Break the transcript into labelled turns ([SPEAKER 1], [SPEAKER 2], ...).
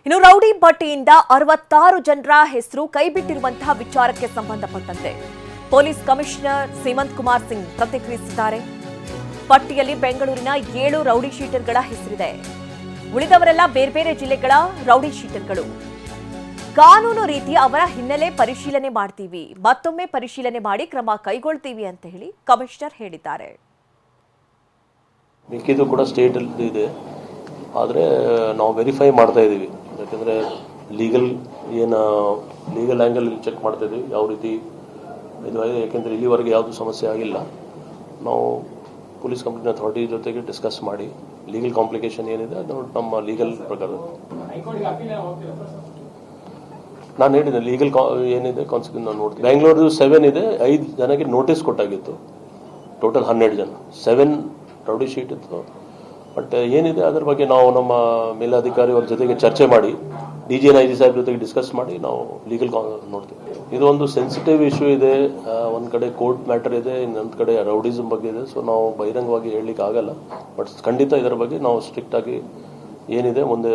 [SPEAKER 1] ಇನ್ನು ರೌಡಿ ಪಟ್ಟಿಯಿಂದ 66 ಜನರ ಹೆಸರು ಕೈಬಿಟ್ಟಿರುವಂತಹ ವಿಚಾರಕ್ಕೆ ಸಂಬಂಧಪಟ್ಟಂತೆ ಪೊಲೀಸ್ ಕಮಿಷನರ್ ಸೀಮಂತ್ ಕುಮಾರ್ ಸಿಂಗ್ ಪ್ರತಿಕ್ರಿಯಿಸಿದ್ದಾರೆ. ಪಟ್ಟಿಯಲ್ಲಿ ಬೆಂಗಳೂರಿನ 7 ರೌಡಿ ಶೀಟರ್ಗಳ ಹೆಸರಿದೆ. ಉಳಿದವರೆಲ್ಲ ಬೇರೆ ಬೇರೆ ಜಿಲ್ಲೆಗಳ ರೌಡಿ ಶೀಟರ್ಗಳು. ಕಾನೂನು ರೀತಿ ಅವರ ಹಿನ್ನೆಲೆ ಪರಿಶೀಲನೆ ಮಾಡ್ತೀವಿ, ಮತ್ತೊಮ್ಮೆ ಪರಿಶೀಲನೆ ಮಾಡಿ ಕ್ರಮ ಕೈಗೊಳ್ತೀವಿ ಅಂತ ಹೇಳಿ ಕಮಿಷನರ್ ಹೇಳಿದ್ದಾರೆ.
[SPEAKER 2] ಮಿಕ್ಕಿದು ಕೂಡ ಸ್ಟೇಟ್ ಇದೆ, ಆದರೆ ನಾವು ವೆರಿಫೈ ಮಾಡ್ತಾ ಇದ್ದೀವಿ. ಯಾಕೆಂದರೆ ಲೀಗಲ್ ಆ್ಯಂಗಲ್ ಚೆಕ್ ಮಾಡ್ತಾ ಇದ್ದೀವಿ ಯಾವ ರೀತಿ ಇದು. ಯಾಕೆಂದರೆ ಇಲ್ಲಿವರೆಗೆ ಯಾವುದು ಸಮಸ್ಯೆ ಆಗಿಲ್ಲ. ನಾವು ಪೊಲೀಸ್ ಕಂಪ್ಲೇಂಟ್ ಅಥಾರಿಟಿ ಜೊತೆಗೆ ಡಿಸ್ಕಸ್ ಮಾಡಿ ಲೀಗಲ್ ಕಾಂಪ್ಲಿಕೇಶನ್ ಏನಿದೆ ಅದು ನಮ್ಮ ಲೀಗಲ್ ಪ್ರಕಾರ ನಾನು ಹೇಳಿದೆ. ಲೀಗಲ್ ಏನಿದೆ ಕಾನ್ಸಿಕ್ವೆನ್ಸ್ ನಾನು ನೋಡ್ತೀನಿ. ಬೆಂಗಳೂರು 7 ಇದೆ, 5 ಜನಕ್ಕೆ ನೋಟಿಸ್ ಕೊಟ್ಟಾಗಿತ್ತು. ಟೋಟಲ್ 12 ಜನ, 7 ರೌಡಿ ಶೀಟ್ ಇತ್ತು. ಬಟ್ ಏನಿದೆ ಅದರ ಬಗ್ಗೆ ನಾವು ನಮ್ಮ ಮೇಲಾಧಿಕಾರಿ ಅವ್ರ ಜೊತೆಗೆ ಚರ್ಚೆ ಮಾಡಿ DGNIG ಸಾಹೇಬ್ ಜೊತೆಗೆ ಡಿಸ್ಕಸ್ ಮಾಡಿ ನಾವು ಲೀಗಲ್ ನೋಡ್ತೀವಿ. ಇದು ಒಂದು ಸೆನ್ಸಿಟಿವ್ ಇಶ್ಯೂ ಇದೆ. ಒಂದು ಕಡೆ ಕೋರ್ಟ್ ಮ್ಯಾಟರ್ ಇದೆ, ಇನ್ನೊಂದು ಕಡೆ ರೌಡಿಸಮ್ ಬಗ್ಗೆ ಇದೆ. ಸೊ ನಾವು ಬಹಿರಂಗವಾಗಿ ಹೇಳಲಿಕ್ಕೆ ಆಗಲ್ಲ. ಬಟ್ ಖಂಡಿತ ಇದರ ಬಗ್ಗೆ ನಾವು ಸ್ಟ್ರಿಕ್ಟ್ ಆಗಿ ಏನಿದೆ ಮುಂದೆ